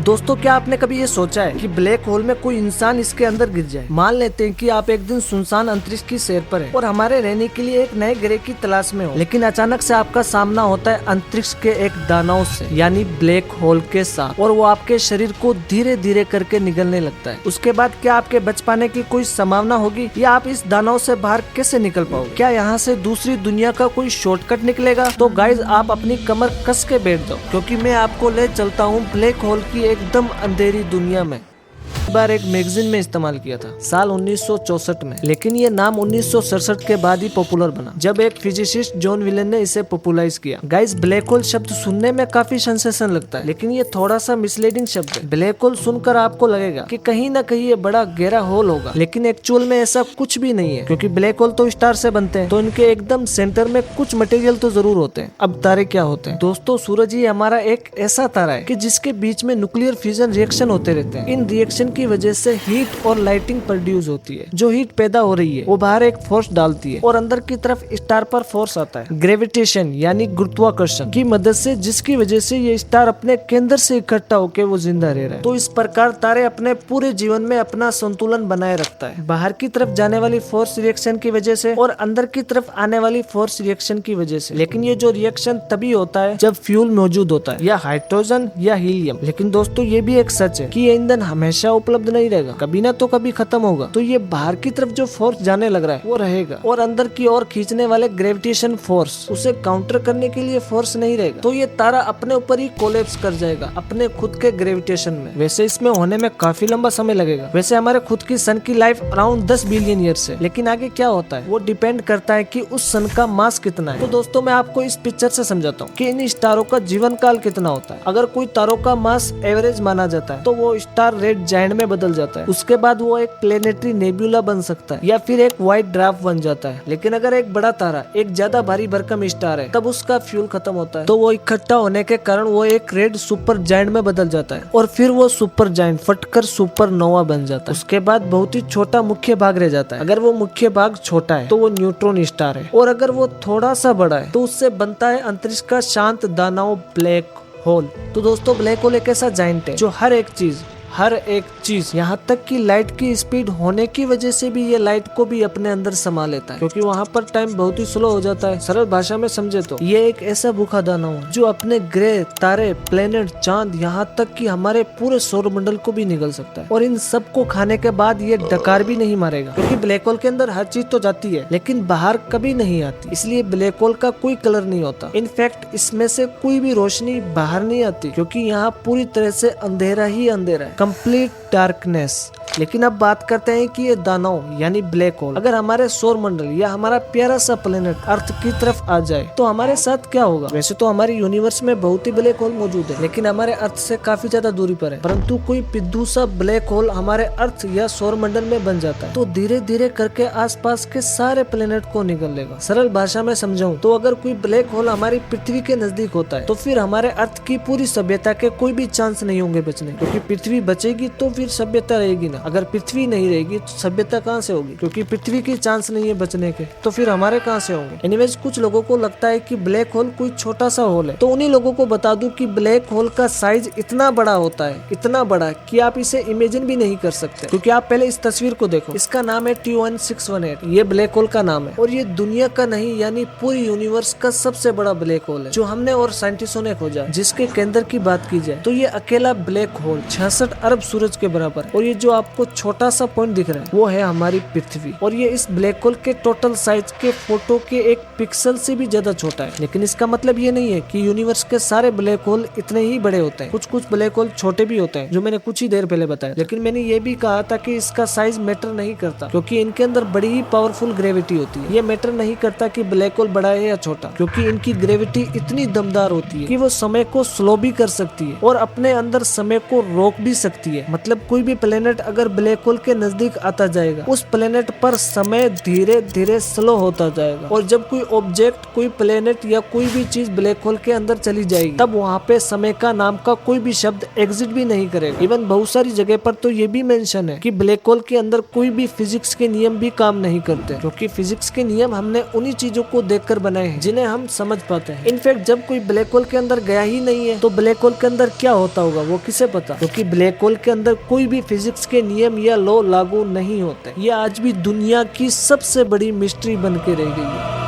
दोस्तों, क्या आपने कभी ये सोचा है कि ब्लैक होल में कोई इंसान इसके अंदर गिर जाए? मान लेते हैं कि आप एक दिन सुनसान अंतरिक्ष की सैर पर हैं और हमारे रहने के लिए एक नए ग्रह की तलाश में हो, लेकिन अचानक से आपका सामना होता है अंतरिक्ष के एक दानव से, यानी ब्लैक होल के साथ, और वो आपके शरीर को धीरे धीरे करके निगलने लगता है। उसके बाद क्या आपके बच पाने की कोई संभावना होगी, या आप इस दानव से बाहर कैसे निकल पाओगे? क्या यहाँ से दूसरी दुनिया का कोई शॉर्टकट निकलेगा? तो गाइज, आप अपनी कमर कस के बैठ जाओ, क्योंकि मैं आपको ले चलता हूँ ब्लैक होल की एकदम अंधेरी दुनिया में। बार एक मैगजीन में इस्तेमाल किया था साल 1964 में, लेकिन ये नाम 1967 के बाद ही पॉपुलर बना, जब एक फिजिसिस्ट जॉन विलन ने इसे पॉपुलराइज किया। गाइस, ब्लैक होल शब्द सुनने में काफी सेंसेशन लगता है, लेकिन ये थोड़ा सा मिसलीडिंग शब्द है। ब्लैक होल सुनकर आपको लगेगा कि कहीं ना कहीं ये बड़ा गहरा होल होगा, लेकिन एक्चुअल में ऐसा कुछ भी नहीं है, क्योंकि ब्लैक होल तो स्टार से बनते हैं, तो इनके एकदम सेंटर में कुछ मटेरियल तो जरूर होते हैं। अब तारे क्या होते हैं? दोस्तों, सूरज ही हमारा एक ऐसा तारा है कि जिसके बीच में न्यूक्लियर फ्यूजन रिएक्शन होते रहते हैं। इन रिएक्शन की वजह से हीट और लाइटिंग प्रोड्यूस होती है। जो हीट पैदा हो रही है वो बाहर एक फोर्स डालती है और अंदर की तरफ स्टार पर फोर्स आता है, ग्रेविटेशन यानी गुरुत्वाकर्षण की मदद से, जिसकी वजह से ये स्टार अपने केंद्र से इकट्ठा होकर वो जिंदा रह रहा है। तो इस प्रकार तारे अपने पूरे जीवन में अपना संतुलन बनाए रखता है, बाहर की तरफ जाने वाली फोर्स रिएक्शन की वजह से और अंदर की तरफ आने वाली फोर्स रिएक्शन की वजह से। लेकिन ये जो रिएक्शन तभी होता है जब फ्यूल मौजूद होता है, या हाइड्रोजन या हीलियम। लेकिन दोस्तों, ये भी एक सच है कि ये ईंधन हमेशा उपलब्ध नहीं रहेगा, कभी ना तो कभी खत्म होगा। तो ये बाहर की तरफ जो फोर्स जाने लग रहा है वो रहेगा, और अंदर की ओर खींचने वाले ग्रेविटेशन फोर्स, उसे काउंटर करने के लिए फोर्स नहीं रहेगा। तो ये तारा अपने ऊपर ही कोलैप्स कर जाएगा अपने खुद के ग्रेविटेशन में। वैसे इसमें होने में काफी लंबा समय लगेगा। वैसे हमारे खुद की सन की लाइफ अराउंड 10 बिलियन ईयर्स है, लेकिन आगे क्या होता है वो डिपेंड करता है कि उस सन का मास कितना है। तो दोस्तों, मैं आपको इस पिक्चर से समझाता हूँ कि इन स्टारों का जीवन काल कितना होता है। अगर कोई तारों का मास एवरेज माना जाता है तो वो स्टार रेड जायंट में बदल जाता है। उसके बाद वो एक प्लेनेटरी नेबुला बन सकता है, या फिर एक व्हाइट ड्वार्फ बन जाता है। लेकिन अगर एक बड़ा तारा एक ज्यादा भारी भरकम स्टार है, तब उसका फ्यूल खत्म होता है, तो वो इकट्ठा होने के कारण वो एक रेड सुपर जायंट में बदल जाता है, और फिर वो सुपर जायंट फटकर सुपरनोवा बन जाता है। उसके बाद बहुत ही छोटा मुख्य भाग रह जाता है। अगर वो मुख्य भाग छोटा है तो वो न्यूट्रॉन स्टार है, और अगर वो थोड़ा सा बड़ा है तो उससे बनता है अंतरिक्ष का शांत दानव ब्लैक होल। तो दोस्तों, ब्लैक होल एक ऐसा जायंट है जो हर एक चीज यहाँ तक कि लाइट की स्पीड होने की वजह से भी ये लाइट को भी अपने अंदर समा लेता है, क्योंकि वहाँ पर टाइम बहुत ही स्लो हो जाता है। सरल भाषा में समझे तो ये एक ऐसा भूखा दानव है जो अपने ग्रह, तारे, प्लेनेट, चांद, यहाँ तक कि हमारे पूरे सौर मंडल को भी निगल सकता है। और इन सब को खाने के बाद ये डकार भी नहीं मारेगा, क्योंकि ब्लैक होल के अंदर हर चीज तो जाती है लेकिन बाहर कभी नहीं आती। इसलिए ब्लैक होल का कोई कलर नहीं होता। इनफैक्ट इसमें से कोई भी रोशनी बाहर नहीं आती, क्योंकि यहाँ पूरी तरह से अंधेरा ही अंधेरा है, कंप्लीट डार्कनेस। लेकिन अब बात करते हैं कि ये दानव यानी ब्लैक होल अगर हमारे सौर मंडल या हमारा प्यारा सा प्लेनेट अर्थ की तरफ आ जाए तो हमारे साथ क्या होगा? वैसे तो हमारे यूनिवर्स में बहुत ही ब्लैक होल मौजूद है, लेकिन हमारे अर्थ से काफी ज्यादा दूरी पर है। परंतु कोई पिद्दू सा ब्लैक होल हमारे अर्थ या सौर मंडल में बन जाता है तो धीरे धीरे करके आसपास के सारे प्लेनेट को निगल लेगा। सरल भाषा में समझाऊं तो अगर कोई ब्लैक होल हमारी पृथ्वी के नजदीक होता है तो फिर हमारे अर्थ की पूरी सभ्यता के कोई भी चांस नहीं होंगे बचने, क्योंकि पृथ्वी बचेगी तो फिर सभ्यता रहेगी ना। अगर पृथ्वी नहीं रहेगी तो सभ्यता कहाँ से होगी? क्योंकि पृथ्वी की चांस नहीं है बचने के, तो फिर हमारे कहाँ से होंगे? एनीवेज, कुछ लोगों को लगता है कि ब्लैक होल कोई छोटा सा होल है, तो उन्हीं लोगों को बता दूं कि ब्लैक होल का साइज इतना बड़ा होता है, इतना बड़ा कि आप इसे इमेजिन भी नहीं कर सकते। क्योंकि आप पहले इस तस्वीर को देखो, इसका नाम है T1618, ये ब्लैक होल का नाम है, और ये दुनिया का नहीं यानी पूरी यूनिवर्स का सबसे बड़ा ब्लैक होल है जो हमने और साइंटिस्टों ने खोजा। जिसके केंद्र की बात की जाए तो ये अकेला ब्लैक होल 66 अरब सूरज के बराबर है, और ये जो आपको छोटा सा पॉइंट दिख रहा है वो है हमारी पृथ्वी, और ये इस ब्लैक होल के टोटल साइज के फोटो के एक पिक्सल से भी ज्यादा छोटा है। लेकिन इसका मतलब ये नहीं है कि यूनिवर्स के सारे ब्लैक होल इतने ही बड़े होते हैं। कुछ ब्लैक होल छोटे भी होते हैं, जो मैंने कुछ ही देर पहले बताया। लेकिन मैंने ये भी कहा था कि इसका साइज मैटर नहीं करता, क्योंकि इनके अंदर बड़ी ही पावरफुल ग्रेविटी होती है। ये मैटर नहीं करता कि ब्लैक होल बड़ा है या छोटा, क्योंकि इनकी ग्रेविटी इतनी दमदार होती है कि वो समय को स्लो भी कर सकती है और अपने अंदर समय को रोक भी सकती है। मतलब कोई भी प्लेनेट अगर ब्लैक होल के नजदीक आता जाएगा, उस प्लेनेट पर समय धीरे धीरे स्लो होता जाएगा, और जब कोई ऑब्जेक्ट, कोई प्लेनेट या कोई भी चीज ब्लैक होल के अंदर चली जाएगी, तब वहाँ पे समय का नाम का कोई भी शब्द एग्जिट भी नहीं करेगा। इवन बहुत सारी जगह पर तो ये भी मेंशन है कि ब्लैक होल के अंदर कोई भी फिजिक्स के नियम भी काम नहीं करते, क्योंकि फिजिक्स के नियम हमने उन्हीं चीजों को देखकर बनाए हैं जिन्हें हम समझ पाते हैं। इनफैक्ट जब कोई ब्लैक होल के अंदर गया ही नहीं है तो ब्लैक होल के अंदर क्या होता होगा वो किसे पता, क्योंकि ब्लैक होल के अंदर कोई भी फिजिक्स के नियम या लॉ लागू नहीं होते। ये आज भी दुनिया की सबसे बड़ी मिस्ट्री बन के रह गई है।